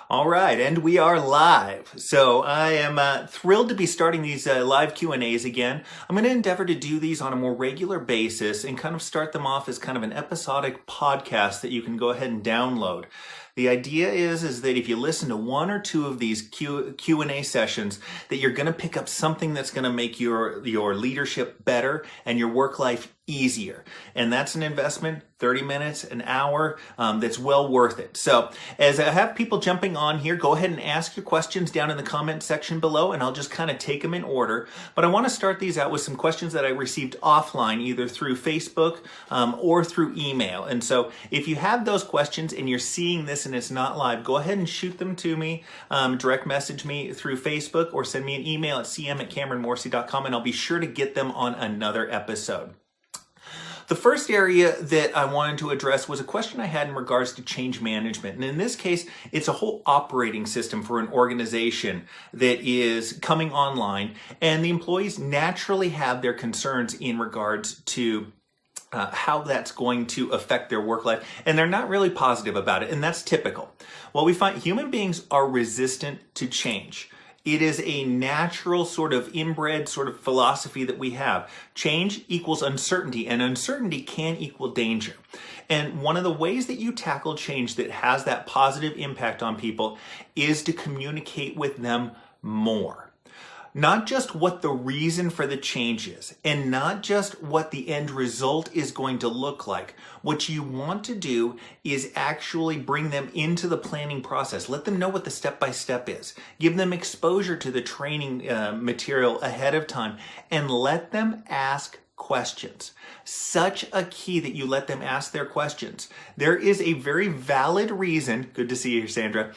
All right, and we are live. So I am thrilled to be starting these live Q&As again. I'm going to endeavor to do these on a more regular basis and kind of start them off as kind of an episodic podcast that you can go ahead and download. The idea is that if you listen to one or two of these Q&A sessions, that you're going to pick up something that's going to make your leadership better and your work life easier. And that's an investment, 30 minutes, an hour, that's well worth it. So as I have people jumping on here, go ahead and ask your questions down in the comment section below, and I'll just kind of take them in order. But I want to start these out with some questions that I received offline, either through Facebook or through email. And so if you have those questions and you're seeing this and it's not live, go ahead and shoot them to me, direct message me through Facebook, or send me an email at cm@cameronmorsey.com, and I'll be sure to get them on another episode. The first area that I wanted to address was a question I had in regards to change management. And in this case, it's a whole operating system for an organization that is coming online, and the employees naturally have their concerns in regards to how that's going to affect their work life, and they're not really positive about it, and that's typical. Well, we find human beings are resistant to change. It is a natural sort of inbred sort of philosophy that we have. Change equals uncertainty, and uncertainty can equal danger. And one of the ways that you tackle change that has that positive impact on people is to communicate with them more. Not just what the reason for the change is, and not just what the end result is going to look like. What you want to do is actually bring them into the planning process. Let them know what the step-by-step is. Give them exposure to the training material ahead of time, and let them ask questions. Such a key that you let them ask their questions. There is a very valid reason, good to see you, Sandra.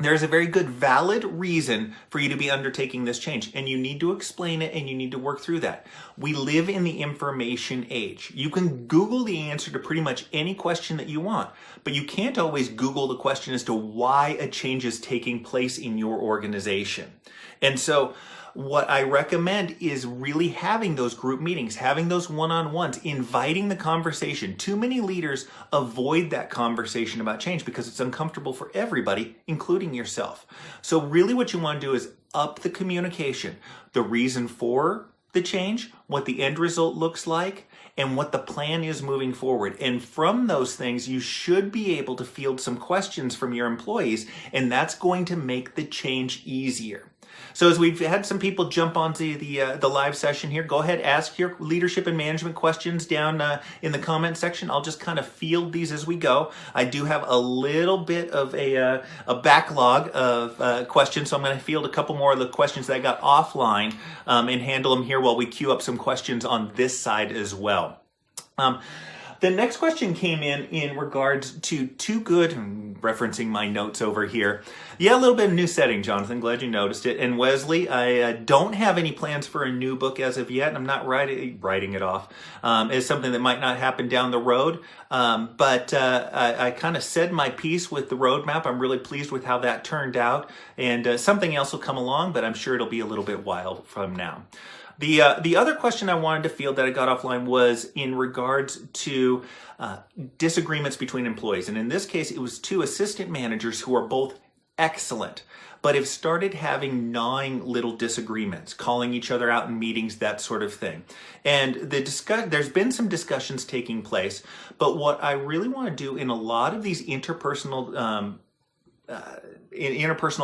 There's a very good valid reason for you to be undertaking this change, and you need to explain it, and you need to work through that. We live in the information age. You can Google the answer to pretty much any question that you want, but you can't always Google the question as to why a change is taking place in your organization. And so what I recommend is really having those group meetings, having those one-on-ones, inviting the conversation. Too many leaders avoid that conversation about change because it's uncomfortable for everybody, including yourself. So really what you want to do is up the communication, the reason for the change, what the end result looks like, and what the plan is moving forward. And from those things, you should be able to field some questions from your employees, and that's going to make the change easier. So as we've had some people jump onto the live session here, go ahead, ask your leadership and management questions down in the comment section. I'll just kind of field these as we go. I do have a little bit of a backlog of questions, so I'm going to field a couple more of the questions that I got offline and handle them here while we queue up some questions on this side as well. The next question came in regards to too good, referencing my notes over here. Yeah, a little bit of new setting, Jonathan. Glad you noticed it. And Wesley, I don't have any plans for a new book as of yet. I'm not writing it off as something that might not happen down the road. But I kind of said my piece with the roadmap. I'm really pleased with how that turned out. And something else will come along, but I'm sure it'll be a little bit while from now. The other question I wanted to field that I got offline was in regards to disagreements between employees. And in this case, it was two assistant managers who are both excellent, but have started having gnawing little disagreements, calling each other out in meetings, that sort of thing. And there's been some discussions taking place, but what I really want to do in a lot of these interpersonal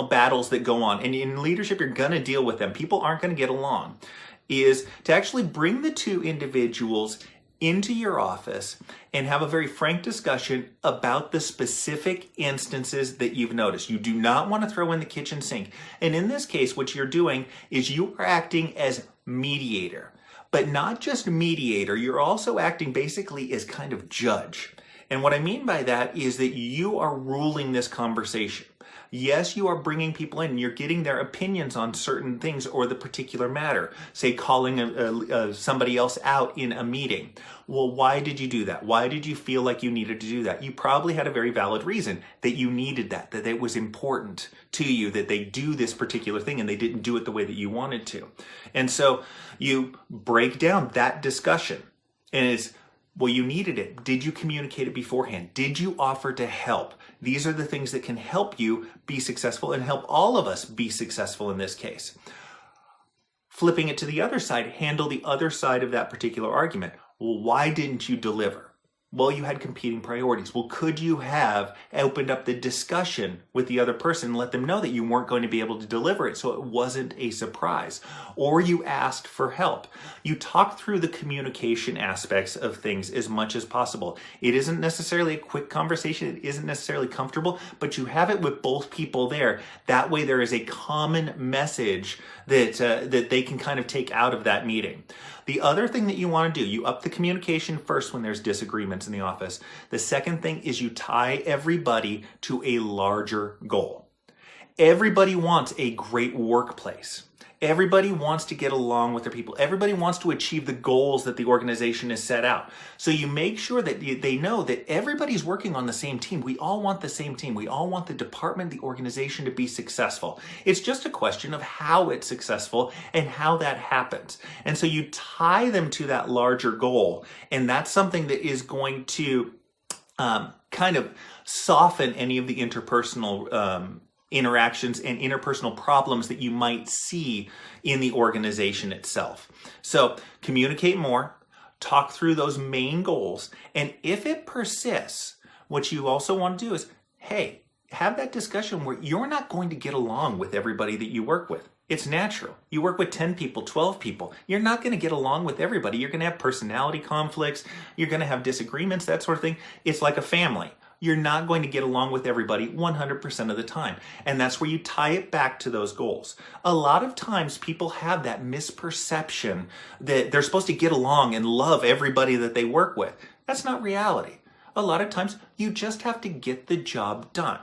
battles that go on, and in leadership, you're going to deal with them. People aren't going to get along. Is to actually bring the two individuals into your office and have a very frank discussion about the specific instances that you've noticed. You do not want to throw in the kitchen sink. And in this case, what you're doing is you are acting as mediator, but not just mediator. You're also acting basically as kind of judge. And what I mean by that is that you are ruling this conversation. Yes, you are bringing people in and you're getting their opinions on certain things or the particular matter. Say calling somebody else out in a meeting. Well, why did you do that? Why did you feel like you needed to do that? You probably had a very valid reason that you needed that it was important to you that they do this particular thing and they didn't do it the way that you wanted to. And so you break down that discussion and it's, well, you needed it. Did you communicate it beforehand? Did you offer to help? These are the things that can help you be successful and help all of us be successful in this case. Flipping it to the other side, handle the other side of that particular argument. Well, why didn't you deliver? Well, you had competing priorities. Well, could you have opened up the discussion with the other person and let them know that you weren't going to be able to deliver it so it wasn't a surprise? Or you asked for help. You talk through the communication aspects of things as much as possible. It isn't necessarily a quick conversation. It isn't necessarily comfortable, but you have it with both people there. That way there is a common message that they can kind of take out of that meeting. The other thing that you want to do, you up the communication first when there's disagreements in the office. The second thing is you tie everybody to a larger goal. Everybody wants a great workplace. Everybody wants to get along with their people. Everybody wants to achieve the goals that the organization has set out. So you make sure that they know that everybody's working on the same team. We all want the same team. We all want the department, the organization to be successful. It's just a question of how it's successful and how that happens. And so you tie them to that larger goal. And that's something that is going to kind of soften any of the interpersonal interactions and interpersonal problems that you might see in the organization itself. So communicate more, talk through those main goals, and if it persists, what you also want to do is, hey, have that discussion where you're not going to get along with everybody that you work with. It's natural. You work with 10 people, 12 people. You're not going to get along with everybody. You're going to have personality conflicts. You're going to have disagreements, that sort of thing. It's like a family. You're not going to get along with everybody 100% of the time. And that's where you tie it back to those goals. A lot of times people have that misperception that they're supposed to get along and love everybody that they work with. That's not reality. A lot of times you just have to get the job done.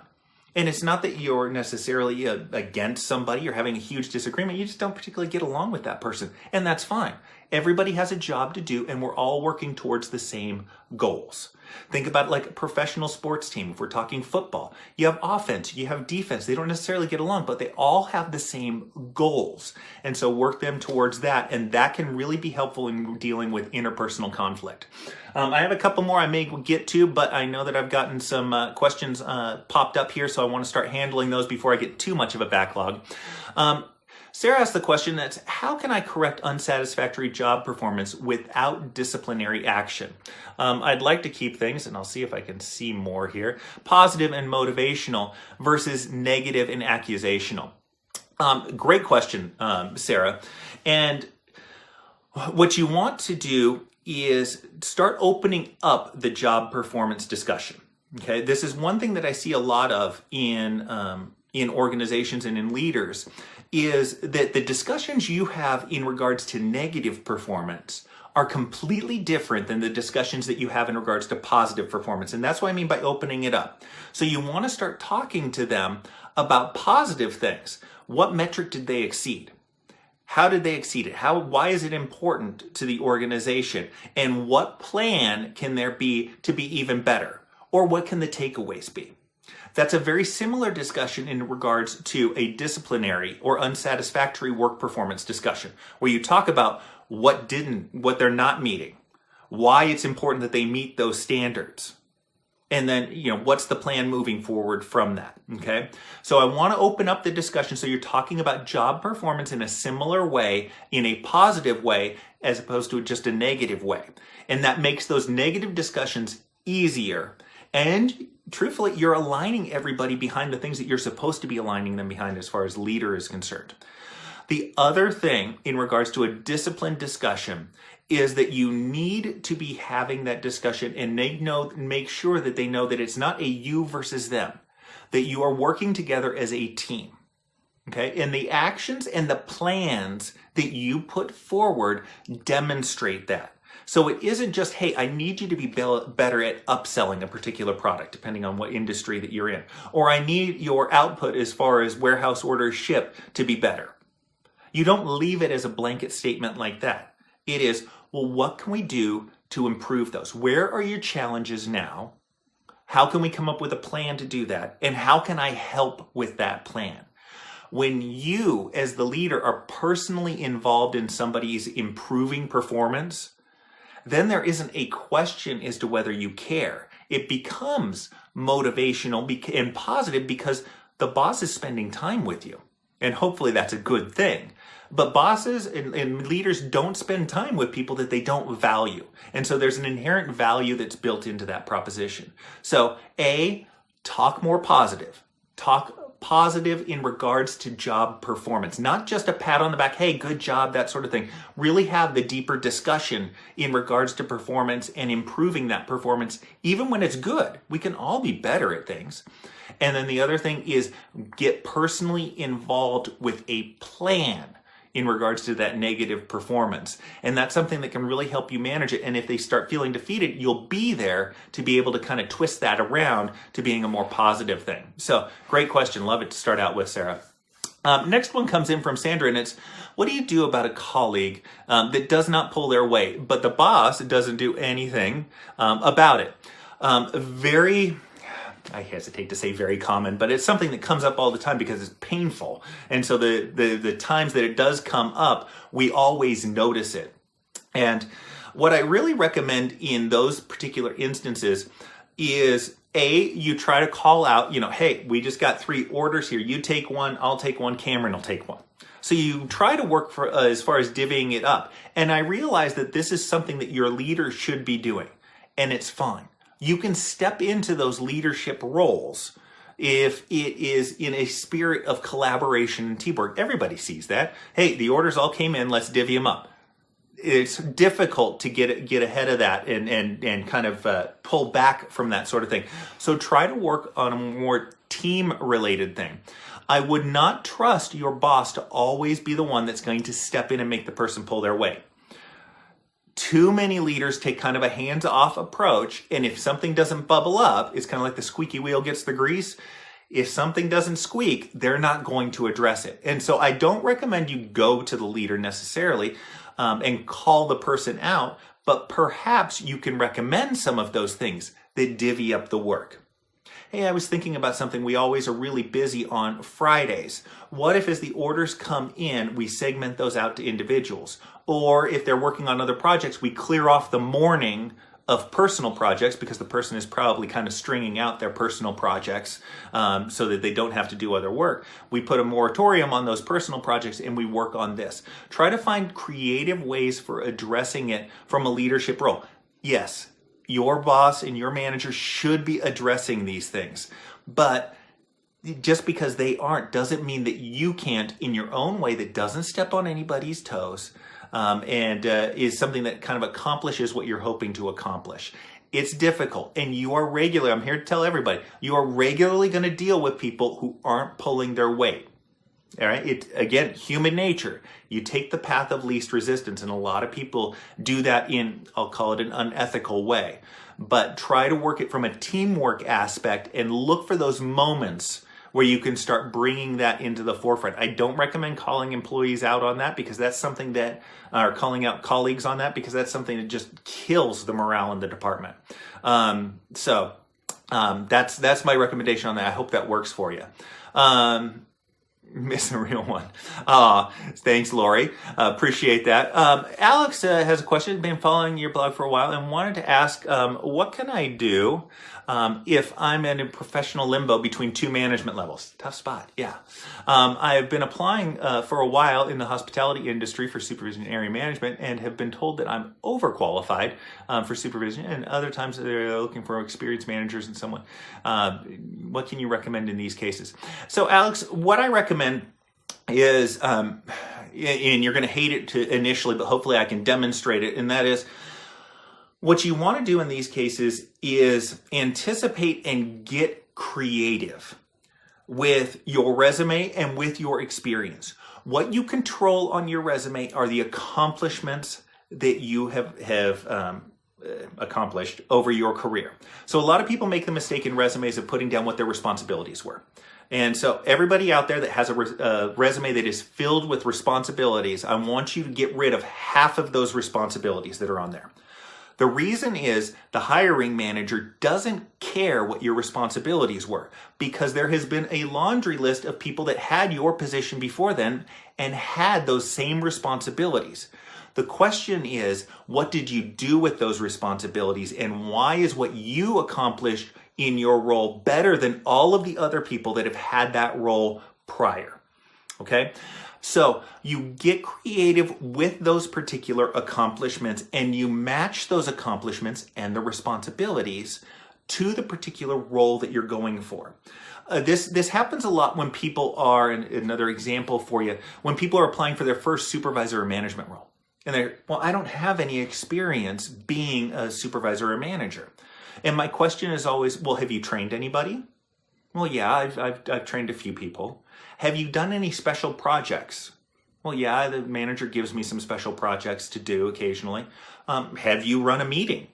And it's not that you're necessarily against somebody or having a huge disagreement. You just don't particularly get along with that person. And that's fine. Everybody has a job to do, and we're all working towards the same goals. Think about it like a professional sports team. If we're talking football, you have offense, you have defense. They don't necessarily get along, but they all have the same goals. And so work them towards that, and that can really be helpful in dealing with interpersonal conflict. I have a couple more I may get to, but I know that I've gotten some questions popped up here, so I want to start handling those before I get too much of a backlog. Sarah asked the question that's, how can I correct unsatisfactory job performance without disciplinary action? I'd like to keep things, and I'll see if I can see more here, positive and motivational versus negative and accusational. Great question, Sarah. And what you want to do is start opening up the job performance discussion. Okay, this is one thing that I see a lot of in organizations and in leaders, is that the discussions you have in regards to negative performance are completely different than the discussions that you have in regards to positive performance. And that's what I mean by opening it up. So you want to start talking to them about positive things. What metric did they exceed? How did they exceed it? Why is it important to the organization? And what plan can there be to be even better? Or what can the takeaways be? That's a very similar discussion in regards to a disciplinary or unsatisfactory work performance discussion, where you talk about what they're not meeting, why it's important that they meet those standards, and then, what's the plan moving forward from that, okay? So I want to open up the discussion so you're talking about job performance in a similar way, in a positive way, as opposed to just a negative way. And that makes those negative discussions easier. And truthfully, you're aligning everybody behind the things that you're supposed to be aligning them behind as far as leader is concerned. The other thing in regards to a disciplined discussion is that you need to be having that discussion and make sure that they know that it's not a you versus them, that you are working together as a team. Okay, and the actions and the plans that you put forward demonstrate that. So it isn't just, hey, I need you to be better at upselling a particular product, depending on what industry that you're in. Or I need your output as far as warehouse orders shipped to be better. You don't leave it as a blanket statement like that. It is, well, what can we do to improve those? Where are your challenges now? How can we come up with a plan to do that? And how can I help with that plan? When you, as the leader, are personally involved in somebody's improving performance, then there isn't a question as to whether you care. it becomes motivational and positive because the boss is spending time with you. And hopefully that's a good thing. But bosses and leaders don't spend time with people that they don't value. And so there's an inherent value that's built into that proposition. So A, talk more positive. Talk positive in regards to job performance, not just a pat on the back, hey, good job, that sort of thing. Really have the deeper discussion in regards to performance and improving that performance, even when it's good. We can all be better at things. And then the other thing is get personally involved with a plan in regards to that negative performance. And that's something that can really help you manage it. And if they start feeling defeated, you'll be there to be able to kind of twist that around to being a more positive thing. So great question. Love it to start out with, Sarah. Next one comes in from Sandra, and it's, what do you do about a colleague that does not pull their weight, but the boss doesn't do anything about it? I hesitate to say very common, but it's something that comes up all the time because it's painful. And so the times that it does come up, we always notice it. And what I really recommend in those particular instances is you try to call out, hey, we just got 3 orders here. You take one, I'll take one, Cameron will take one. So you try to work for as far as divvying it up. And I realize that this is something that your leader should be doing, and it's fine. You can step into those leadership roles if it is in a spirit of collaboration and teamwork. Everybody sees that. Hey, the orders all came in, let's divvy them up. It's difficult to get ahead of that and kind of pull back from that sort of thing. So try to work on a more team-related thing. I would not trust your boss to always be the one that's going to step in and make the person pull their weight. Too many leaders take kind of a hands-off approach, and if something doesn't bubble up, it's kind of like the squeaky wheel gets the grease. If something doesn't squeak, they're not going to address it. And so I don't recommend you go to the leader necessarily and call the person out, but perhaps you can recommend some of those things that divvy up the work. Hey, I was thinking about something. We always are really busy on Fridays. What if as the orders come in, we segment those out to individuals? Or if they're working on other projects, we clear off the morning of personal projects because the person is probably kind of stringing out their personal projects so that they don't have to do other work. We put a moratorium on those personal projects and we work on this. Try to find creative ways for addressing it from a leadership role. Yes, your boss and your manager should be addressing these things, but just because they aren't doesn't mean that you can't in your own way that doesn't step on anybody's toes and is something that kind of accomplishes what you're hoping to accomplish. It's difficult, and you are regularly, I'm here to tell everybody, you are regularly going to deal with people who aren't pulling their weight. All right. It's, again, human nature. You take the path of least resistance, and a lot of people do that in, I'll call it an unethical way. But try to work it from a teamwork aspect and look for those moments where you can start bringing that into the forefront. I don't recommend calling employees out on that because that's something that, or calling out colleagues on that because that's something that just kills the morale in the department. That's my recommendation on that. I hope that works for you. Missing a real one. Thanks, Lori. Appreciate that. Alex has a question. Been following your blog for a while and wanted to ask, what can I do if I'm in a professional limbo between 2 management levels? Tough spot. Yeah. I've been applying for a while in the hospitality industry for supervision and area management and have been told that I'm overqualified for supervision, and other times they're looking for experienced managers and someone. What can you recommend in these cases? So, Alex, what I recommend is, and you're going to hate it initially, but hopefully I can demonstrate it, and that is, what you want to do in these cases is anticipate and get creative with your resume and with your experience. What you control on your resume are the accomplishments that you have accomplished over your career. So a lot of people make the mistake in resumes of putting down what their responsibilities were. And so everybody out there that has a resume that is filled with responsibilities, I want you to get rid of half of those responsibilities that are on there. The reason is the hiring manager doesn't care what your responsibilities were because there has been a laundry list of people that had your position before then and had those same responsibilities. The question is, what did you do with those responsibilities, and why is what you accomplished in your role better than all of the other people that have had that role prior? Okay? So you get creative with those particular accomplishments, and you match those accomplishments and the responsibilities to the particular role that you're going for. This happens a lot when people are, another example for you, when people are applying for their first supervisor or management role. And they're, well, I don't have any experience being a supervisor or manager. And my question is always, well, have you trained anybody? Well, yeah, I've trained a few people. Have you done any special projects? Well, yeah, the manager gives me some special projects to do occasionally. Have you run a meeting?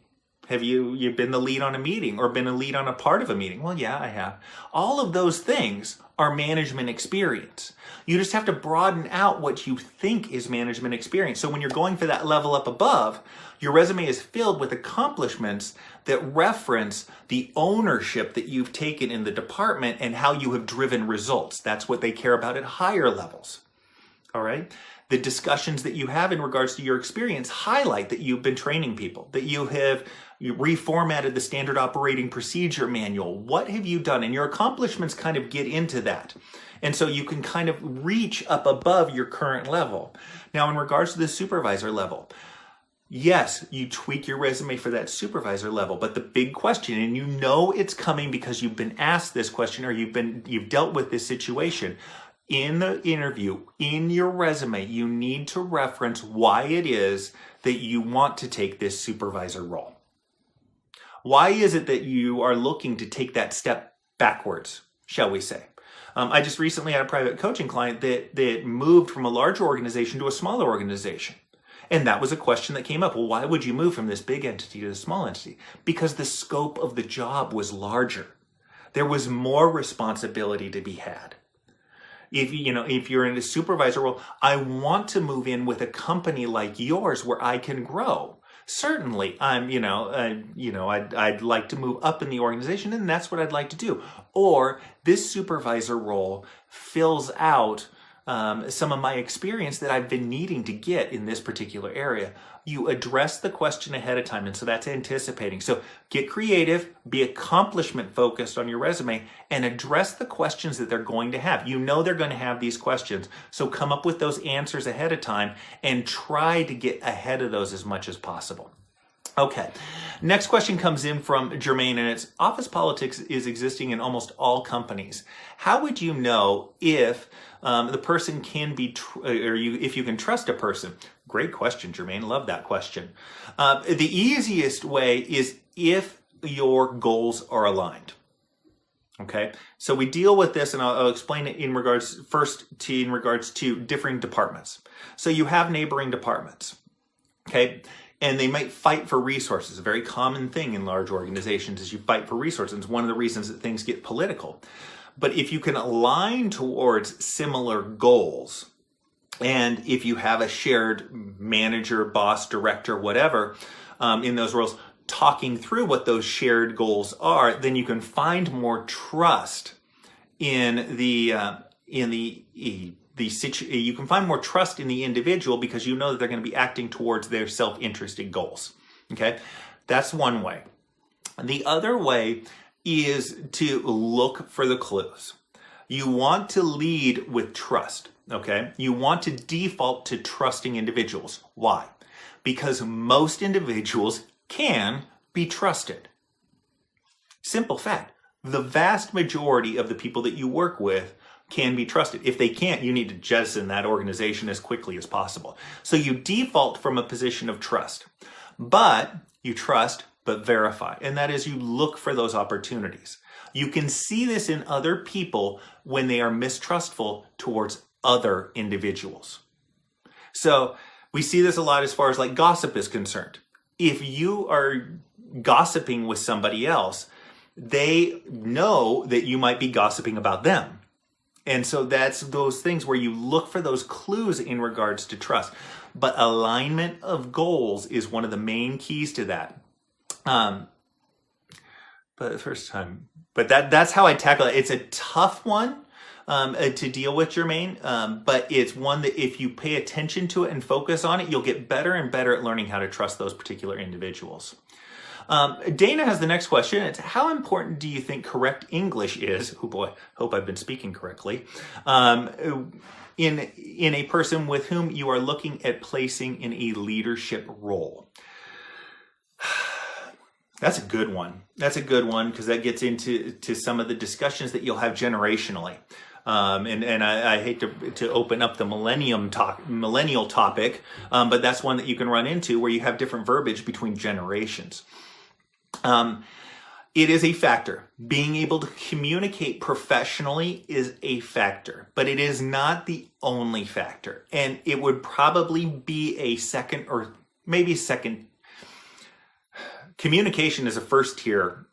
Have you been the lead on a meeting or been a lead on a part of a meeting? Well, yeah, I have. All of those things are management experience. You just have to broaden out what you think is management experience. So when you're going for that level up above, your resume is filled with accomplishments that reference the ownership that you've taken in the department and how you have driven results. That's what they care about at higher levels. All right? The discussions that you have in regards to your experience highlight that you've been training people, that you reformatted the standard operating procedure manual. What have you done? And your accomplishments kind of get into that. And so you can kind of reach up above your current level. Now, in regards to the supervisor level, yes, you tweak your resume for that supervisor level, but the big question, and you know it's coming because you've been asked this question or you've dealt with this situation, in the interview, in your resume, you need to reference why it is that you want to take this supervisor role. Why is it that you are looking to take that step backwards, shall we say? I just recently had a private coaching client that moved from a larger organization to a smaller organization. And that was a question that came up. Well, why would you move from this big entity to the small entity? Because the scope of the job was larger. There was more responsibility to be had. If you're in a supervisor role, I want to move in with a company like yours where I can grow. Certainly, I'd like to move up in the organization, and that's what I'd like to do. Or this supervisor role fills out some of my experience that I've been needing to get in this particular area. You address the question ahead of time, and so that's anticipating. So get creative, be accomplishment focused on your resume, and address the questions that they're going to have. You know they're going to have these questions, so come up with those answers ahead of time and try to get ahead of those as much as possible. Okay, next question comes in from Jermaine, and it's, office politics is existing in almost all companies. How would you know if the person can be, if you can trust a person? Great question, Jermaine. Love that question. The easiest way is if your goals are aligned. Okay, so we deal with this, and I'll explain it in regards to differing departments. So you have neighboring departments. Okay. And they might fight for resources. A very common thing in large organizations is you fight for resources. It's one of the reasons that things get political. But if you can align towards similar goals, and if you have a shared manager, boss, director, whatever, in those roles, talking through what those shared goals are, then you can find more trust you can find more trust in the individual because you know that they're going to be acting towards their self-interested goals. Okay, that's one way. The other way is to look for the clues. You want to lead with trust. Okay, you want to default to trusting individuals. Why? Because most individuals can be trusted. Simple fact. The vast majority of the people that you work with can be trusted. If they can't, you need to jettison that organization as quickly as possible. So you default from a position of trust, but you trust but verify. And that is, you look for those opportunities. You can see this in other people when they are mistrustful towards other individuals. So we see this a lot as far as like gossip is concerned. If you are gossiping with somebody else, they know that you might be gossiping about them. And so that's those things where you look for those clues in regards to trust. But alignment of goals is one of the main keys to that. But the first time, that's how I tackle it. It's a tough one to deal with, Jermaine, but it's one that if you pay attention to it and focus on it, you'll get better and better at learning how to trust those particular individuals. Dana has the next question. It's, how important do you think correct English is? Oh boy, hope I've been speaking correctly. In a person with whom you are looking at placing in a leadership role. That's a good one. That's a good one because that gets into some of the discussions that you'll have generationally. And I hate to open up the millennial topic, but that's one that you can run into where you have different verbiage between generations. It is a factor. Being able to communicate professionally is a factor, but it is not the only factor. And it would probably be a second or maybe second. Communication is a first tier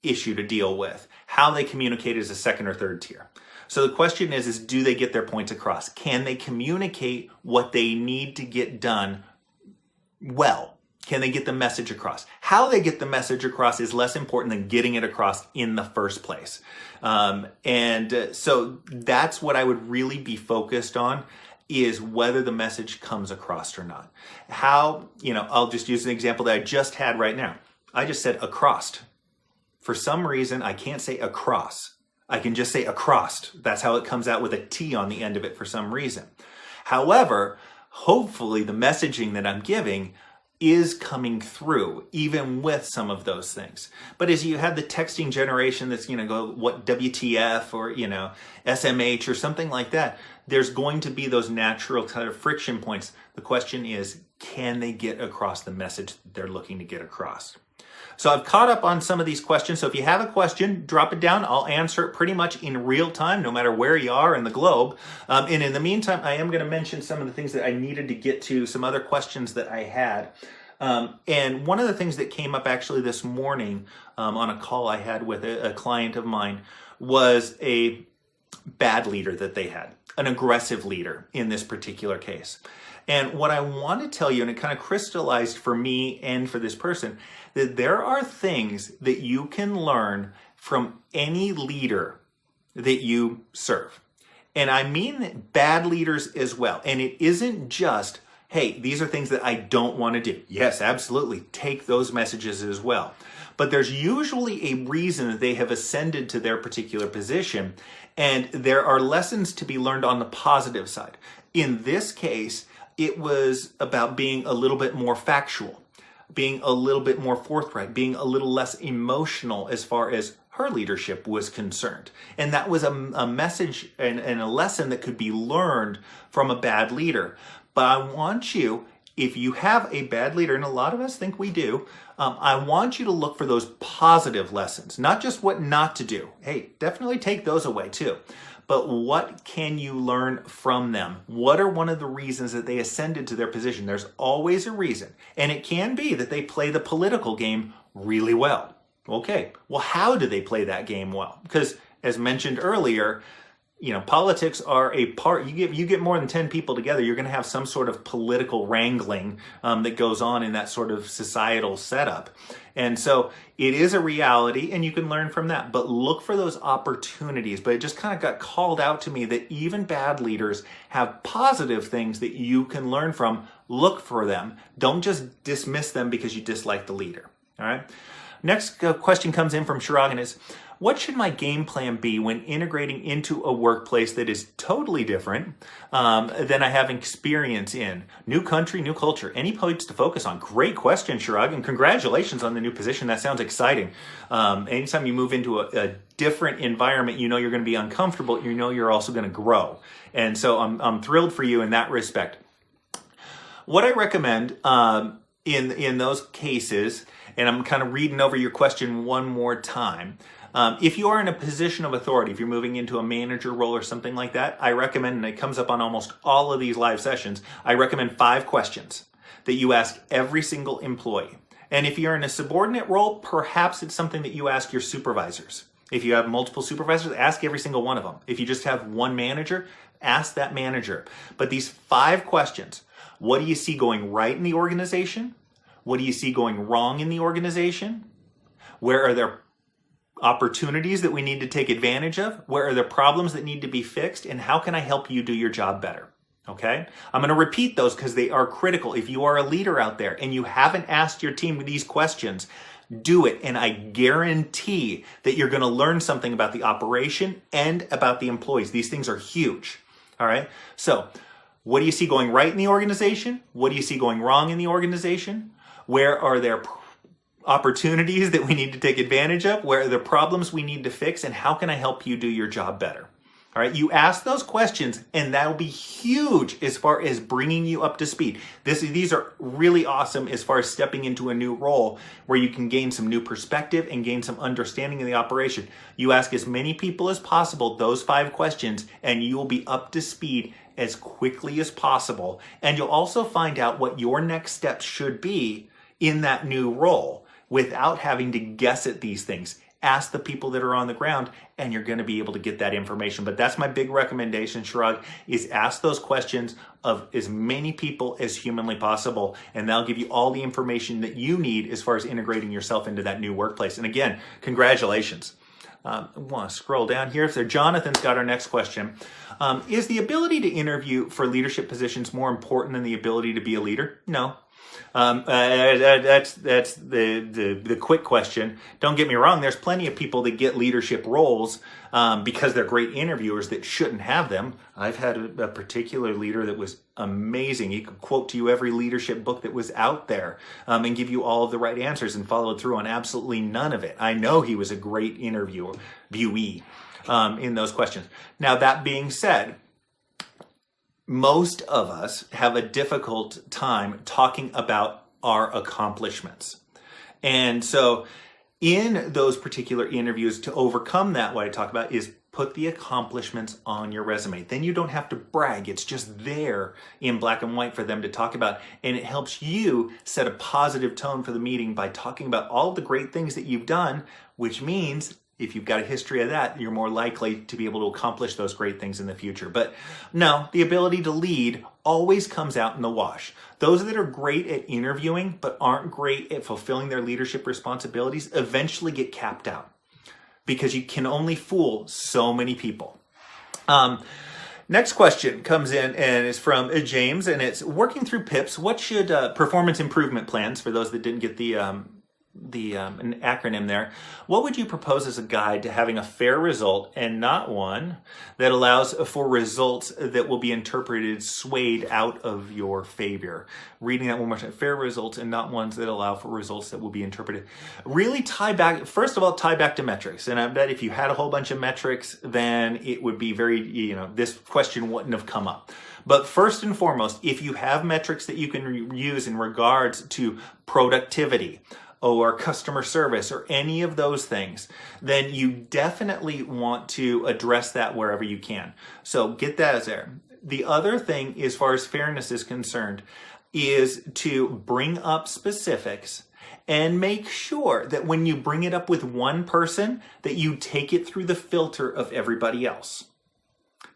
issue to deal with. How they communicate is a second or third tier. So the question is do they get their points across? Can they communicate what they need to get done well? Can they get the message across? How they get the message across is less important than getting it across in the first place. So that's what I would really be focused on, is whether the message comes across or not. How, I'll just use an example that I just had right now. I just said across. For some reason, I can't say across. I can just say across. That's how it comes out with a T on the end of it for some reason. However, hopefully the messaging that I'm giving is coming through, even with some of those things. But as you have the texting generation that's, go what WTF or, SMH or something like that, there's going to be those natural kind of friction points. The question is, can they get across the message they're looking to get across? So I've caught up on some of these questions. So if you have a question, drop it down. I'll answer it pretty much in real time, no matter where you are in the globe. And in the meantime, I am going to mention some of the things that I needed to get to, some other questions that I had. And one of the things that came up actually this morning on a call I had with a client of mine was a bad leader that they had, an aggressive leader in this particular case. And what I want to tell you, and it kind of crystallized for me and for this person, that there are things that you can learn from any leader that you serve. And I mean bad leaders as well. And it isn't just, hey, these are things that I don't want to do. Yes, absolutely. Take those messages as well. But there's usually a reason that they have ascended to their particular position. And there are lessons to be learned on the positive side. In this case, it was about being a little bit more factual, being a little bit more forthright, being a little less emotional as far as her leadership was concerned. And that was a message and a lesson that could be learned from a bad leader. But I want you, if you have a bad leader, and a lot of us think we do, I want you to look for those positive lessons, not just what not to do. Hey, definitely take those away too. But what can you learn from them? What are one of the reasons that they ascended to their position? There's always a reason. And it can be that they play the political game really well. Okay, well, how do they play that game well? Because as mentioned earlier, politics are a part. You get more than 10 people together, you're going to have some sort of political wrangling that goes on in that sort of societal setup. And so it is a reality, and you can learn from that. But look for those opportunities. But it just kind of got called out to me that even bad leaders have positive things that you can learn from. Look for them. Don't just dismiss them because you dislike the leader. All right. Next question comes in from Shirag, and is, what should my game plan be when integrating into a workplace that is totally different than I have experience in? New country, new culture. Any points to focus on? Great question, Shirag, and congratulations on the new position. That sounds exciting. Anytime you move into a different environment, you're going to be uncomfortable. You're also going to grow. And so I'm thrilled for you in that respect. What I recommend in those cases, and I'm kind of reading over your question one more time, if you are in a position of authority, if you're moving into a manager role or something like that, I recommend, and it comes up on almost all of these live sessions, I recommend 5 questions that you ask every single employee. And if you're in a subordinate role, perhaps it's something that you ask your supervisors. If you have multiple supervisors, ask every single one of them. If you just have one manager, ask that manager. But these 5 questions: what do you see going right in the organization? What do you see going wrong in the organization? Where are there opportunities that we need to take advantage of? Where are the problems that need to be fixed? And how can I help you do your job better? Okay? I'm going to repeat those because they are critical. If you are a leader out there and you haven't asked your team these questions, do it. And I guarantee that you're going to learn something about the operation and about the employees. These things are huge. All right? So, what do you see going right in the organization? What do you see going wrong in the organization? Where are there opportunities that we need to take advantage of? Where are the problems we need to fix? And how can I help you do your job better? All right, you ask those questions and that'll be huge as far as bringing you up to speed. These are really awesome as far as stepping into a new role where you can gain some new perspective and gain some understanding of the operation. You ask as many people as possible those 5 questions and you will be up to speed as quickly as possible. And you'll also find out what your next steps should be in that new role without having to guess at these things. Ask the people that are on the ground and you're going to be able to get that information. But that's my big recommendation, Shrug, is ask those questions of as many people as humanly possible. And that'll give you all the information that you need as far as integrating yourself into that new workplace. And again, congratulations. I want to scroll down here. So Jonathan's got our next question. Is the ability to interview for leadership positions more important than the ability to be a leader? No. That's the quick question. Don't get me wrong. There's plenty of people that get leadership roles because they're great interviewers that shouldn't have them. I've had a particular leader that was amazing. He could quote to you every leadership book that was out there and give you all of the right answers and followed through on absolutely none of it. I know he was a great viewee in those questions. Now, that being said, most of us have a difficult time talking about our accomplishments. And so in those particular interviews, to overcome that, what I talk about is put the accomplishments on your resume. Then you don't have to brag. It's just there in black and white for them to talk about. And it helps you set a positive tone for the meeting by talking about all the great things that you've done, which means if you've got a history of that, you're more likely to be able to accomplish those great things in the future. But no, the ability to lead always comes out in the wash. Those that are great at interviewing but aren't great at fulfilling their leadership responsibilities eventually get capped out because you can only fool so many people. Next question comes in and is from James, and it's working through PIPs. What should performance improvement plans, for those that didn't get an acronym there, what would you propose as a guide to having a fair result and not one that allows for results that will be interpreted swayed out of your favor? Reading that one more time. Fair results and not ones that allow for results that will be interpreted. Really tie back to metrics. And I bet if you had a whole bunch of metrics, then it would be very, this question wouldn't have come up. But first and foremost, if you have metrics that you can use in regards to productivity, or customer service, or any of those things, then you definitely want to address that wherever you can. So get that as there. The other thing, as far as fairness is concerned, is to bring up specifics and make sure that when you bring it up with one person, that you take it through the filter of everybody else.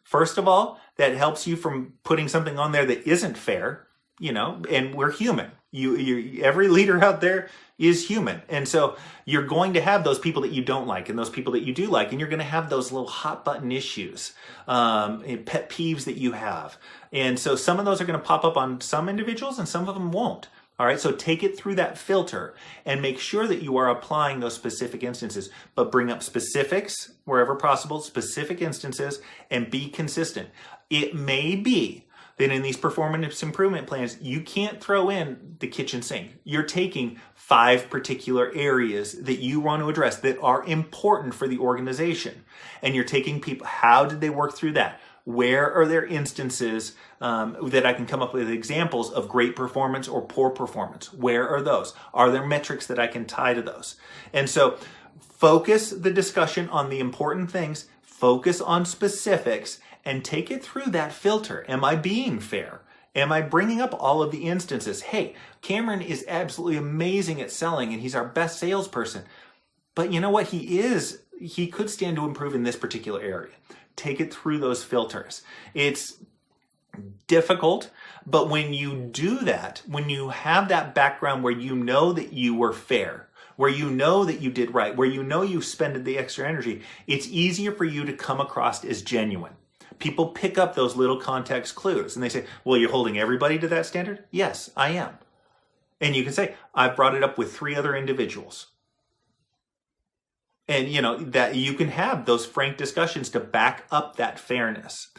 First of all, that helps you from putting something on there that isn't fair, and we're human. Every leader out there is human. And so you're going to have those people that you don't like and those people that you do like, and you're going to have those little hot button issues, and pet peeves that you have. And so some of those are going to pop up on some individuals and some of them won't. All right, so take it through that filter and make sure that you are applying those specific instances, but bring up specifics wherever possible, specific instances, and be consistent. It may be that in these performance improvement plans, you can't throw in the kitchen sink. You're taking 5 particular areas that you want to address that are important for the organization. And you're taking people, how did they work through that? Where are there instances that I can come up with examples of great performance or poor performance? Where are those? Are there metrics that I can tie to those? And so focus the discussion on the important things, focus on specifics, and take it through that filter. Am I being fair? Am I bringing up all of the instances? Hey, Cameron is absolutely amazing at selling and he's our best salesperson. But you know what? He could stand to improve in this particular area. Take it through those filters. It's difficult, but when you do that, when you have that background where you know that you were fair, where you know that you did right, where you know you spent the extra energy, it's easier for you to come across as genuine. People pick up those little context clues and they say, well, you're holding everybody to that standard? Yes, I am. And you can say, I've brought it up with 3 other individuals. And that you can have those frank discussions to back up that fairness.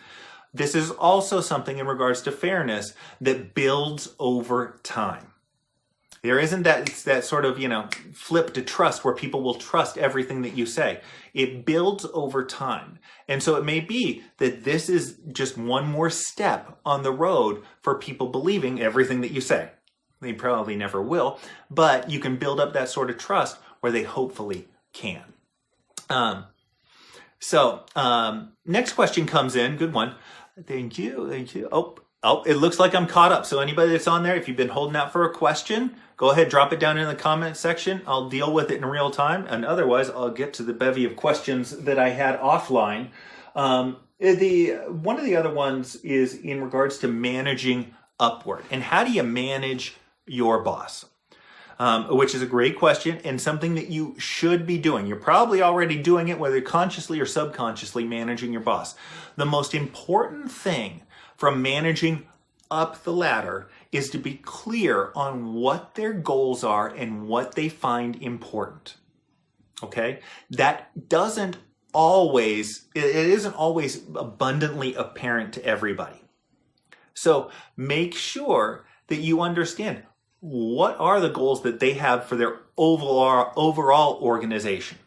This is also something in regards to fairness that builds over time. There isn't that sort of, flip to trust where people will trust everything that you say. It builds over time. And so it may be that this is just one more step on the road for people believing everything that you say. They probably never will, but you can build up that sort of trust where they hopefully can. Next question comes in. Good one. Thank you. Oh, it looks like I'm caught up. So anybody that's on there, if you've been holding out for a question, go ahead, drop it down in the comment section. I'll deal with it in real time. And otherwise, I'll get to the bevy of questions that I had offline. One of the other ones is in regards to managing upward. And how do you manage your boss? Which is a great question and something that you should be doing. You're probably already doing it, whether consciously or subconsciously, managing your boss. The most important thing from managing up the ladder is to be clear on what their goals are and what they find important. Okay? That isn't always abundantly apparent to everybody. So make sure that you understand what are the goals that they have for their overall organization.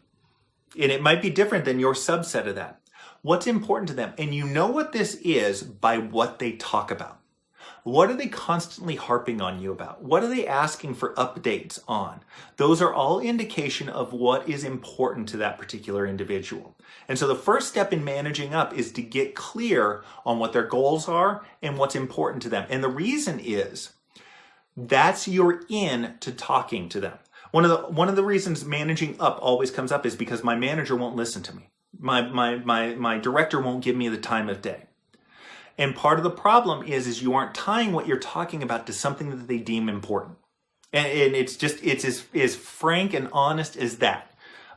And it might be different than your subset of that. What's important to them? And you know what this is by what they talk about. What are they constantly harping on you about? What are they asking for updates on? Those are all indication of what is important to that particular individual. And so the first step in managing up is to get clear on what their goals are and what's important to them. And the reason is that's your in to talking to them. One of the reasons managing up always comes up is because my manager won't listen to me. My director won't give me the time of day. And part of the problem is you aren't tying what you're talking about to something that they deem important. And it's as frank and honest as that.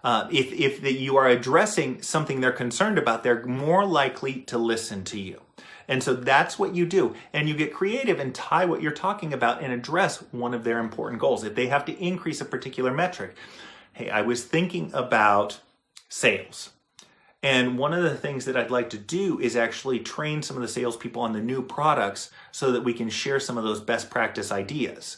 If you are addressing something they're concerned about, they're more likely to listen to you. And so that's what you do. And you get creative and tie what you're talking about and address one of their important goals. If they have to increase a particular metric, hey, I was thinking about sales. And one of the things that I'd like to do is actually train some of the salespeople on the new products so that we can share some of those best practice ideas.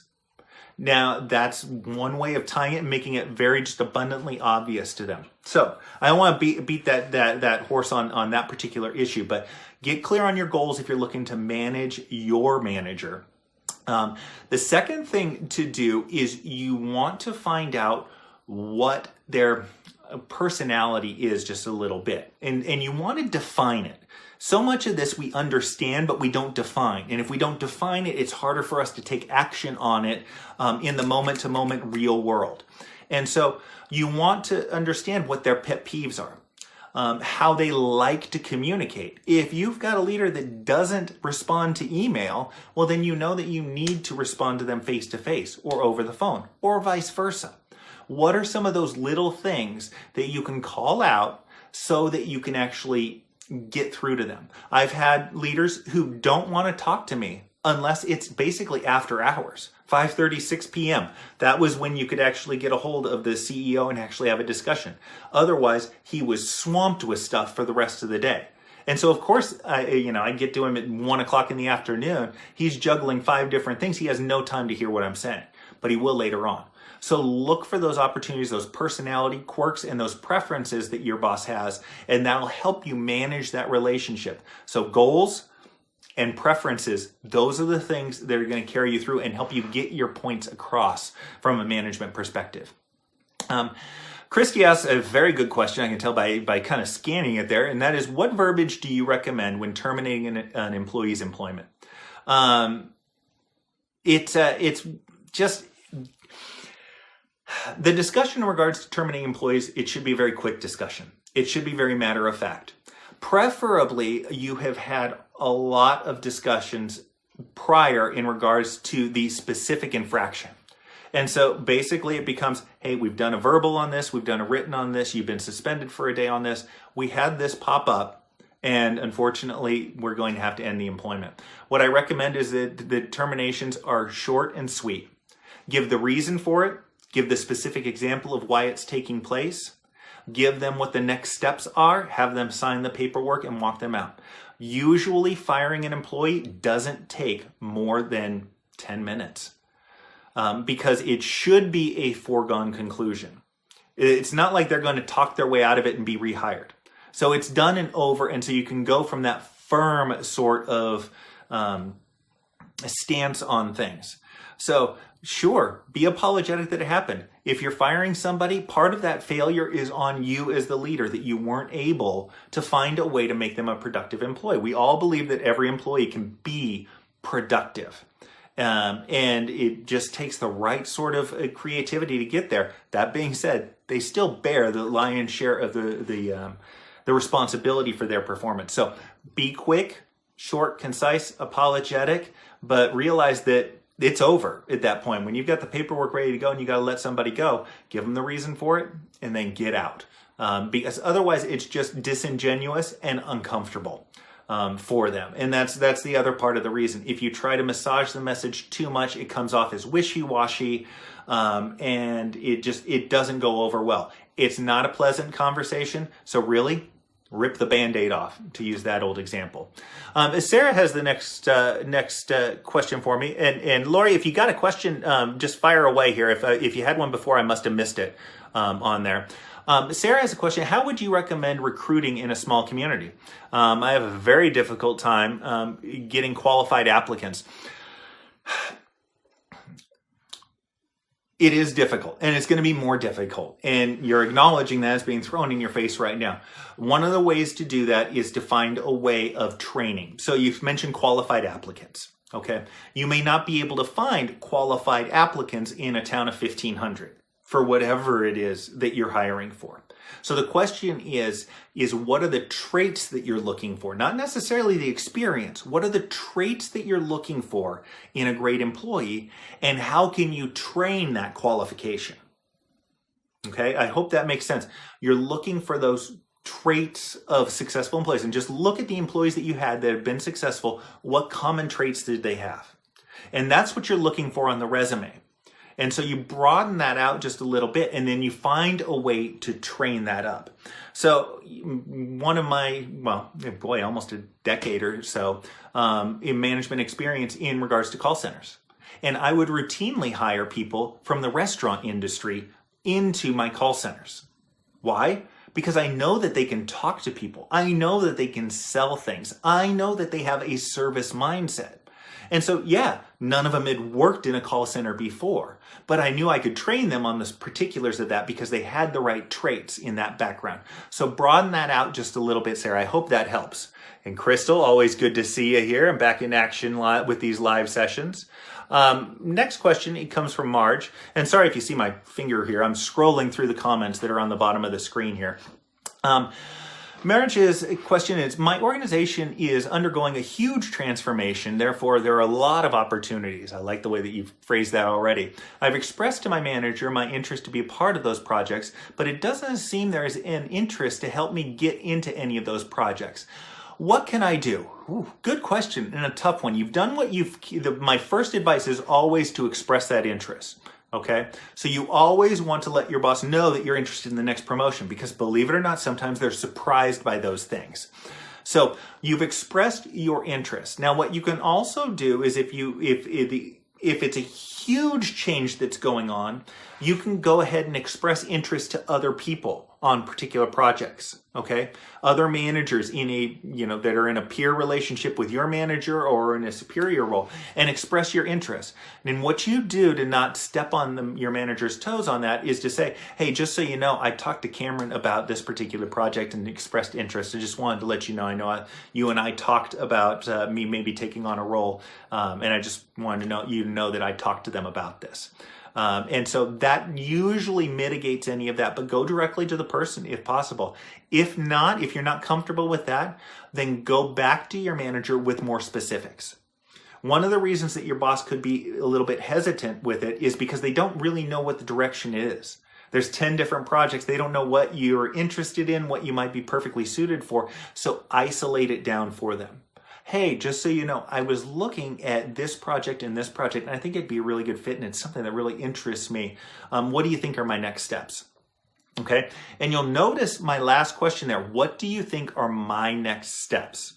Now, that's one way of tying it and making it very just abundantly obvious to them. So I don't want to beat that horse on that particular issue, but get clear on your goals if you're looking to manage your manager. The second thing to do is you want to find out what their personality is just a little bit. And you want to define it. So much of this we understand, but we don't define. And if we don't define it, it's harder for us to take action on it in the moment-to-moment real world. And so you want to understand what their pet peeves are, how they like to communicate. If you've got a leader that doesn't respond to email, well, then you know that you need to respond to them face-to-face or over the phone or vice versa. What are some of those little things that you can call out so that you can actually get through to them? I've had leaders who don't want to talk to me unless it's basically after hours, 5:30, 6 p.m. That was when you could actually get a hold of the CEO and actually have a discussion. Otherwise, he was swamped with stuff for the rest of the day. And so, of course, I get to him at 1 o'clock in the afternoon. He's juggling 5 different things. He has no time to hear what I'm saying, but he will later on. So look for those opportunities, those personality quirks, and those preferences that your boss has, and that'll help you manage that relationship. So goals and preferences, those are the things that are going to carry you through and help you get your points across from a management perspective. Christy asks a very good question, I can tell by kind of scanning it there, and that is, what verbiage do you recommend when terminating an employee's employment? It's just... The discussion in regards to terminating employees, it should be a very quick discussion. It should be very matter of fact. Preferably, you have had a lot of discussions prior in regards to the specific infraction. And so basically it becomes, hey, we've done a verbal on this, we've done a written on this, you've been suspended for a day on this, we had this pop up, and unfortunately we're going to have to end the employment. What I recommend is that the terminations are short and sweet. Give the reason for it, give the specific example of why it's taking place, give them what the next steps are, have them sign the paperwork and walk them out. Usually firing an employee doesn't take more than 10 minutes. Because it should be a foregone conclusion. It's not like they're going to talk their way out of it and be rehired. So it's done and over, and so you can go from that firm sort of stance on things. So sure, be apologetic that it happened. If you're firing somebody, part of that failure is on you as the leader, that you weren't able to find a way to make them a productive employee. We all believe that every employee can be productive. And it just takes the right sort of creativity to get there. That being said, they still bear the lion's share of the responsibility for their performance. So be quick, short, concise, apologetic, but realize that it's over at that point. When you've got the paperwork ready to go and you got to let somebody go, give them the reason for it and then get out. Because otherwise it's just disingenuous and uncomfortable. For them. And that's the other part of the reason. If you try to massage the message too much, it comes off as wishy-washy, and it doesn't go over well. It's not a pleasant conversation, so really rip the Band-Aid off, to use that old example. Sarah has the next question for me. And Lori, if you got a question, just fire away here. If you had one before, I must have missed it on there. Sarah has a question. How would you recommend recruiting in a small community? I have a very difficult time getting qualified applicants. It is difficult, and it's going to be more difficult. And you're acknowledging that it's being thrown in your face right now. One of the ways to do that is to find a way of training. So you've mentioned qualified applicants. Okay. You may not be able to find qualified applicants in a town of 1,500. For whatever it is that you're hiring for. So the question is what are the traits that you're looking for? Not necessarily the experience. What are the traits that you're looking for in a great employee, and how can you train that qualification? Okay, I hope that makes sense. You're looking for those traits of successful employees, and just look at the employees that you had that have been successful. What common traits did they have? And that's what you're looking for on the resume. And so you broaden that out just a little bit, and then you find a way to train that up. So one of my, almost a decade or so in management experience in regards to call centers. And I would routinely hire people from the restaurant industry into my call centers. Why? Because I know that they can talk to people. I know that they can sell things. I know that they have a service mindset. And so, yeah, none of them had worked in a call center before, but I knew I could train them on the particulars of that because they had the right traits in that background. So broaden that out just a little bit, Sarah. I hope that helps. And Crystal, always good to see you here. I'm back in action with these live sessions. Next question, it comes from Marge. And sorry if you see my finger here. I'm scrolling through the comments that are on the bottom of the screen here. Marriage's question is, my organization is undergoing a huge transformation, therefore there are a lot of opportunities. I like the way that you've phrased that already. I've expressed to my manager my interest to be a part of those projects, but it doesn't seem there is an interest to help me get into any of those projects. What can I do? Ooh, good question and a tough one. You've done what my first advice is always to express that interest. Okay, so you always want to let your boss know that you're interested in the next promotion, because believe it or not, sometimes they're surprised by those things. So you've expressed your interest. Now, what you can also do is if it's a huge change that's going on, you can go ahead and express interest to other people on particular projects. Okay, other managers that are in a peer relationship with your manager or in a superior role, and express your interest. And what you do to not step on your manager's toes on that is to say, hey, just so you know, I talked to Cameron about this particular project and expressed interest. I just wanted to let you know, you and I talked about me maybe taking on a role, and I just wanted you to know that I talked to them about this. And so that usually mitigates any of that, but go directly to the person if possible. If not, if you're not comfortable with that, then go back to your manager with more specifics. One of the reasons that your boss could be a little bit hesitant with it is because they don't really know what the direction is. There's 10 different projects. They don't know what you're interested in, what you might be perfectly suited for. So isolate it down for them. Hey, just so you know, I was looking at this project and this project, and I think it'd be a really good fit, and it's something that really interests me. What do you think are my next steps? Okay, and you'll notice my last question there. What do you think are my next steps?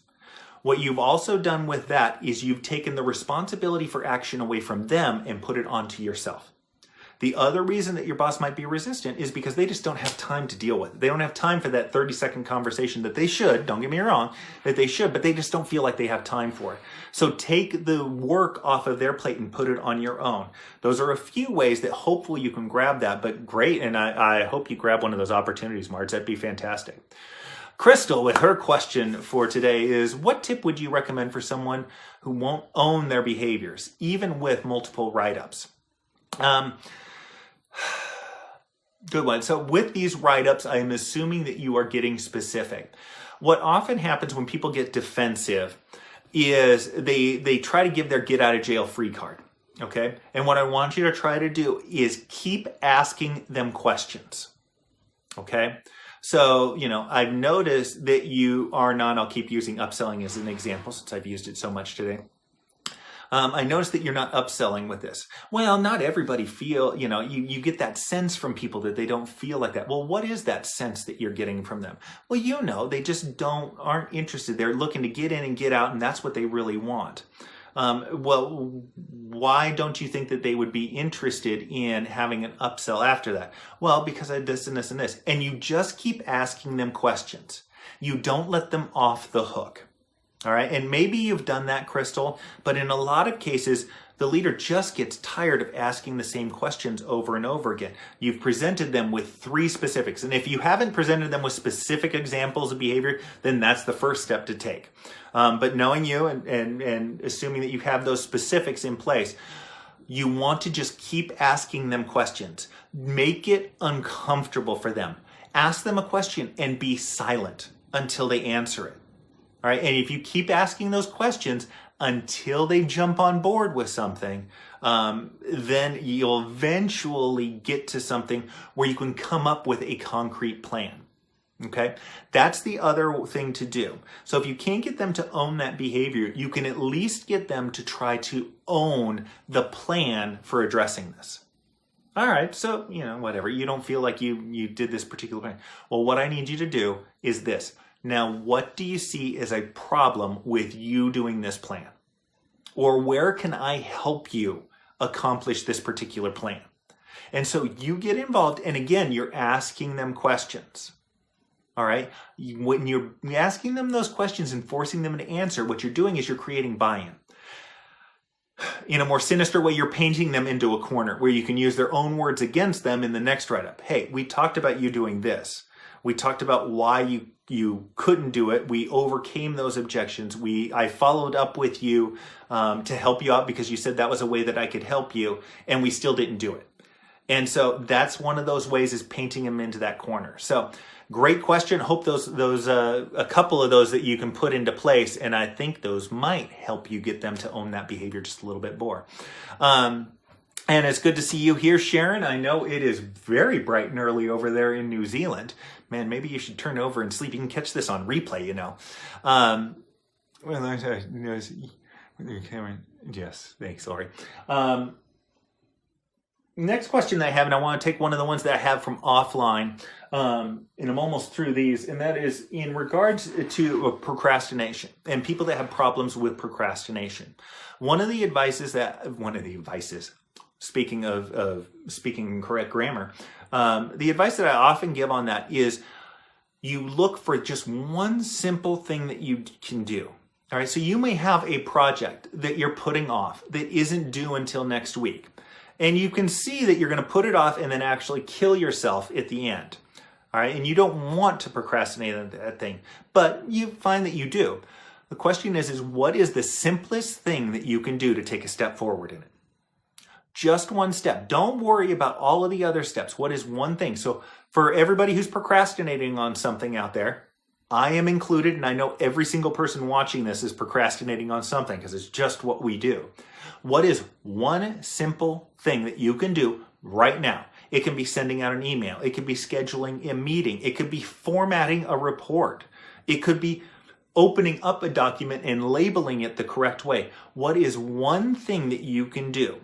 What you've also done with that is you've taken the responsibility for action away from them and put it onto yourself. The other reason that your boss might be resistant is because they just don't have time to deal with it. They don't have time for that 30-second conversation that they should, don't get me wrong, that they should, but they just don't feel like they have time for it. So take the work off of their plate and put it on your own. Those are a few ways that hopefully you can grab that, but great, and I hope you grab one of those opportunities, Marge. That'd be fantastic. Crystal, with her question for today is, what tip would you recommend for someone who won't own their behaviors, even with multiple write-ups? Good one. So with these write-ups, I am assuming that you are getting specific. What often happens when people get defensive is they try to give their get out of jail free card. Okay. And what I want you to try to do is keep asking them questions. Okay. So, I've noticed that you are not, I'll keep using upselling as an example since I've used it so much today. I noticed that you're not upselling with this. Well, not everybody feel, you get that sense from people that they don't feel like that. Well, what is that sense that you're getting from them? Well, they just aren't interested. They're looking to get in and get out, and that's what they really want. Well, why don't you think that they would be interested in having an upsell after that? Well, because I this and this and this. And you just keep asking them questions. You don't let them off the hook. All right, and maybe you've done that, Crystal, but in a lot of cases, the leader just gets tired of asking the same questions over and over again. You've presented them with 3 specifics, and if you haven't presented them with specific examples of behavior, then that's the first step to take. But knowing you and assuming that you have those specifics in place, you want to just keep asking them questions. Make it uncomfortable for them. Ask them a question and be silent until they answer it. All right, and if you keep asking those questions until they jump on board with something, then you'll eventually get to something where you can come up with a concrete plan. Okay, that's the other thing to do. So if you can't get them to own that behavior, you can at least get them to try to own the plan for addressing this. All right, so, whatever. You don't feel like you did this particular plan. Well, what I need you to do is this. Now, what do you see as a problem with you doing this plan? Or where can I help you accomplish this particular plan? And so you get involved, and again, you're asking them questions. All right? When you're asking them those questions and forcing them to answer, what you're doing is you're creating buy-in. In a more sinister way, you're painting them into a corner where you can use their own words against them in the next write-up. Hey, we talked about you doing this. We talked about why you couldn't do it. We overcame those objections. I followed up with you to help you out because you said that was a way that I could help you, and we still didn't do it. And so that's one of those ways, is painting them into that corner. So great question. Hope those a couple of those that you can put into place, and I think those might help you get them to own that behavior just a little bit more. And it's good to see you here, Sharon. I know it is very bright and early over there in New Zealand. Man, maybe you should turn over and sleep. You can catch this on replay, Yes, thanks, Lori. Next question that I have, and I want to take one of the ones that I have from offline, and I'm almost through these, and that is in regards to procrastination and people that have problems with procrastination. One of the advices, speaking of speaking correct grammar, the advice that I often give on that is you look for just one simple thing that you can do. All right, so you may have a project that you're putting off that isn't due until next week. And you can see that you're going to put it off and then actually kill yourself at the end. All right, and you don't want to procrastinate on that thing, but you find that you do. The question is what is the simplest thing that you can do to take a step forward in it? Just one step. Don't worry about all of the other steps. What is one thing? So for everybody who's procrastinating on something out there, I am included, and I know every single person watching this is procrastinating on something because it's just what we do. What is one simple thing that you can do right now? It can be sending out an email. It could be scheduling a meeting. It could be formatting a report. It could be opening up a document and labeling it the correct way. What is one thing that you can do?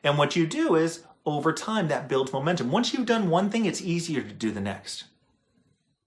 And what you do is, over time, that builds momentum. Once you've done one thing, it's easier to do the next.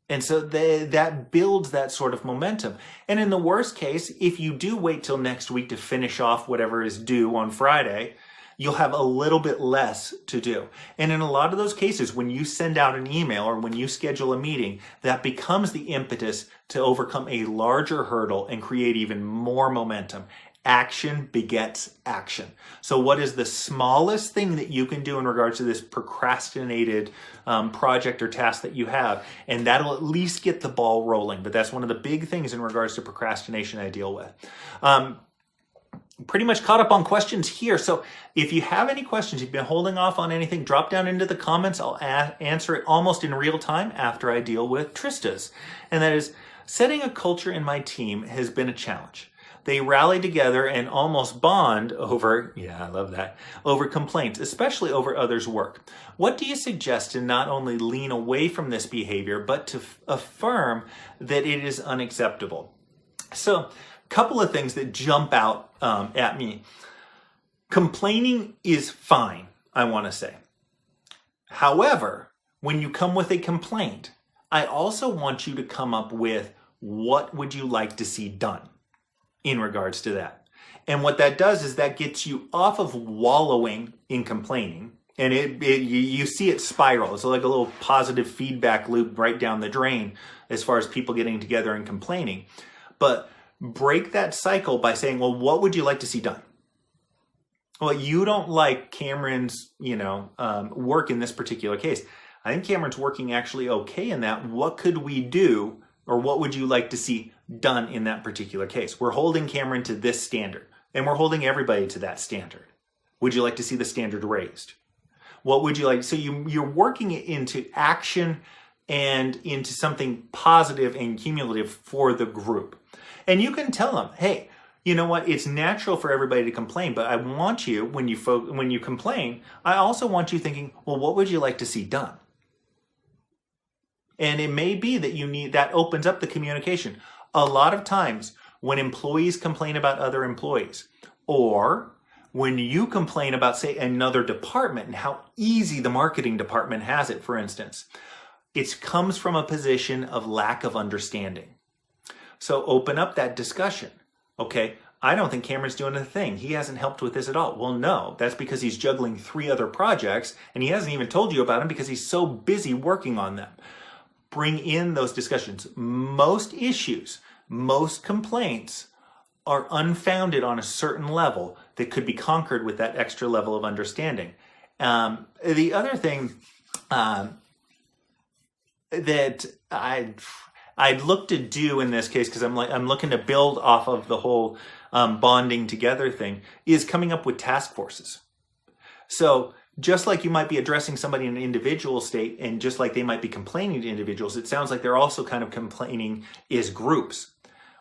And so that builds that sort of momentum. And in the worst case, if you do wait till next week to finish off whatever is due on Friday, you'll have a little bit less to do. And in a lot of those cases, when you send out an email or when you schedule a meeting, that becomes the impetus to overcome a larger hurdle and create even more momentum. Action begets action. So what is the smallest thing that you can do in regards to this procrastinated project or task that you have? And that'll at least get the ball rolling. But that's one of the big things in regards to procrastination I deal with. Pretty much caught up on questions here. So if you have any questions, you've been holding off on anything, drop down into the comments. I'll answer it almost in real time after I deal with Trista's. And that is, setting a culture in my team has been a challenge. They rally together and almost bond over, I love that, over complaints, especially over others' work. What do you suggest to not only lean away from this behavior, but to affirm that it is unacceptable? So, a couple of things that jump out at me. Complaining is fine, I want to say. However, when you come with a complaint, I also want you to come up with what would you like to see done in regards to that. And what that does is that gets you off of wallowing in complaining, and you see it spiral. It's like a little positive feedback loop right down the drain as far as people getting together and complaining. But break that cycle by saying, well, what would you like to see done? Well, you don't like Cameron's, work in this particular case. I think Cameron's working actually okay in that. What could we do, or what would you like to see done in that particular case? We're holding Cameron to this standard, and we're holding everybody to that standard. Would you like to see the standard raised? What would you like? So you're working it into action and into something positive and cumulative for the group. And you can tell them, hey, you know what? It's natural for everybody to complain, but I want you, when you complain, I also want you thinking, well, what would you like to see done? And it may be that that opens up the communication. A lot of times when employees complain about other employees, or when you complain about, say, another department and how easy the marketing department has it, for instance, it comes from a position of lack of understanding. So open up that discussion. Okay, I don't think Cameron's doing a thing. He hasn't helped with this at all. Well, no, that's because he's juggling 3 other projects, and he hasn't even told you about them because he's so busy working on them. Bring in those discussions. Most issues, most complaints are unfounded on a certain level that could be conquered with that extra level of understanding. The other thing that I'd look to do in this case, because I'm looking to build off of the whole bonding together thing, is coming up with task forces. So just like you might be addressing somebody in an individual state, and just like they might be complaining to individuals, it sounds like they're also kind of complaining as groups.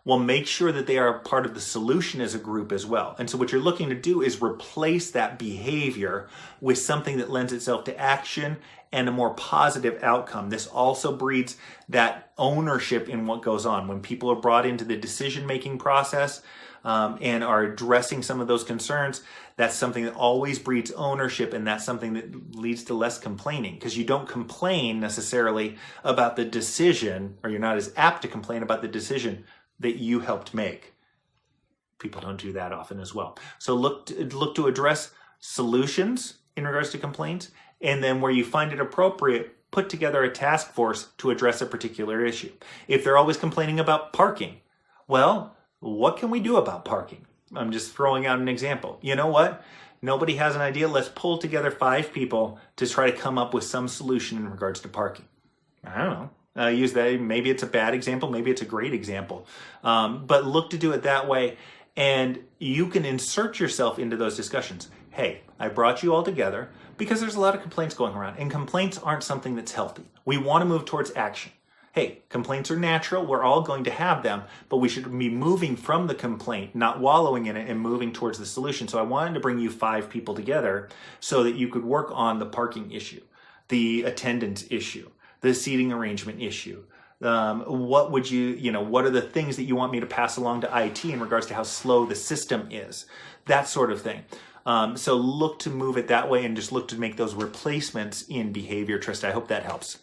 Well, make sure that they are part of the solution as a group as well. And so what you're looking to do is replace that behavior with something that lends itself to action and a more positive outcome. This also breeds that ownership in what goes on. When people are brought into the decision-making process and are addressing some of those concerns, that's something that always breeds ownership, and that's something that leads to less complaining, because you don't complain necessarily about the decision, or you're not as apt to complain about the decision that you helped make. People don't do that often as well. So look to address solutions in regards to complaints, and then where you find it appropriate, put together a task force to address a particular issue. If they're always complaining about parking, well, what can we do about parking? I'm just throwing out an example. You know what? Nobody has an idea. Let's pull together 5 people to try to come up with some solution in regards to parking. I don't know. Use that. Maybe it's a bad example. Maybe it's a great example. But look to do it that way, and you can insert yourself into those discussions. Hey, I brought you all together because there's a lot of complaints going around, and complaints aren't something that's healthy. We want to move towards action. hey, complaints are natural. We're all going to have them, but we should be moving from the complaint, not wallowing in it, and moving towards the solution. So I wanted to bring you 5 people together so that you could work on the parking issue, the attendance issue, the seating arrangement issue. What would what are the things that you want me to pass along to IT in regards to how slow the system is? That sort of thing. So look to move it that way and just look to make those replacements in behavior. Trust, I hope that helps.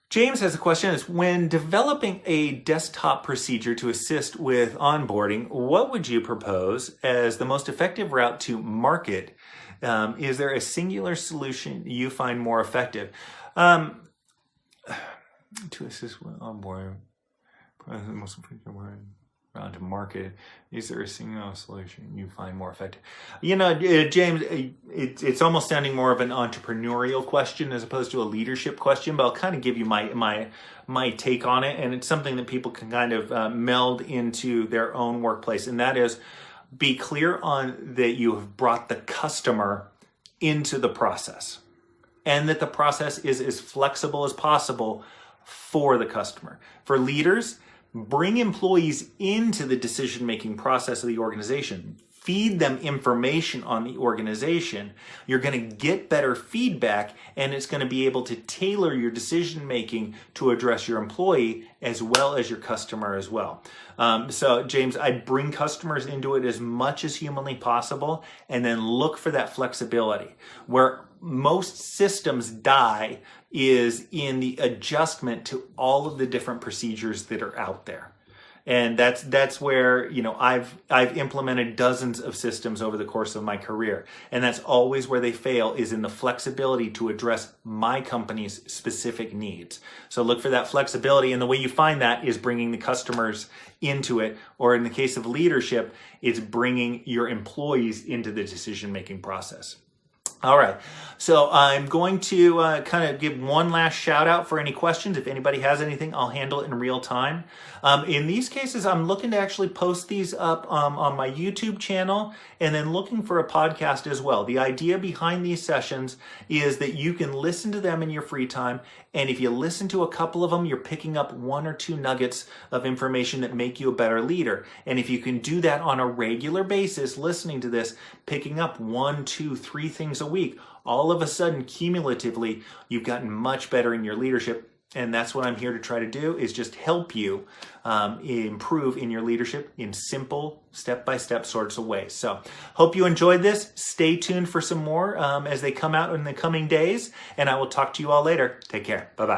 James has a question: is when developing a desktop procedure to assist with onboarding, what would you propose as the most effective route to market? Is there a singular solution you find more effective? To assist with onboarding, the most effective route to market, is there a single solution you find more effective? James, it's almost sounding more of an entrepreneurial question as opposed to a leadership question, but I'll kind of give you my take on it, and it's something that people can kind of meld into their own workplace, and that is, be clear on that you have brought the customer into the process, and that the process is as flexible as possible for the customer. For leaders, bring employees into the decision-making process of the organization. Feed them information on the organization. You're going to get better feedback, and it's going to be able to tailor your decision-making to address your employee as well as your customer as well. So James, I'd bring customers into it as much as humanly possible, and then look for that flexibility. Where most systems die is in the adjustment to all of the different procedures that are out there. And that's where, I've implemented dozens of systems over the course of my career. And that's always where they fail, is in the flexibility to address my company's specific needs. So look for that flexibility. And the way you find that is bringing the customers into it. Or in the case of leadership, it's bringing your employees into the decision-making process. All right, so I'm going to kind of give one last shout out for any questions. If anybody has anything, I'll handle it in real time. In these cases, I'm looking to actually post these up on my YouTube channel, and then looking for a podcast as well. The idea behind these sessions is that you can listen to them in your free time, and if you listen to a couple of them, you're picking up 1 or 2 nuggets of information that make you a better leader. And if you can do that on a regular basis, listening to this, picking up 1, 2, 3 things a week, all of a sudden, cumulatively, you've gotten much better in your leadership. And that's what I'm here to try to do, is just help you improve in your leadership in simple, step-by-step sorts of ways. So hope you enjoyed this. Stay tuned for some more as they come out in the coming days, and I will talk to you all later. Take care. Bye-bye.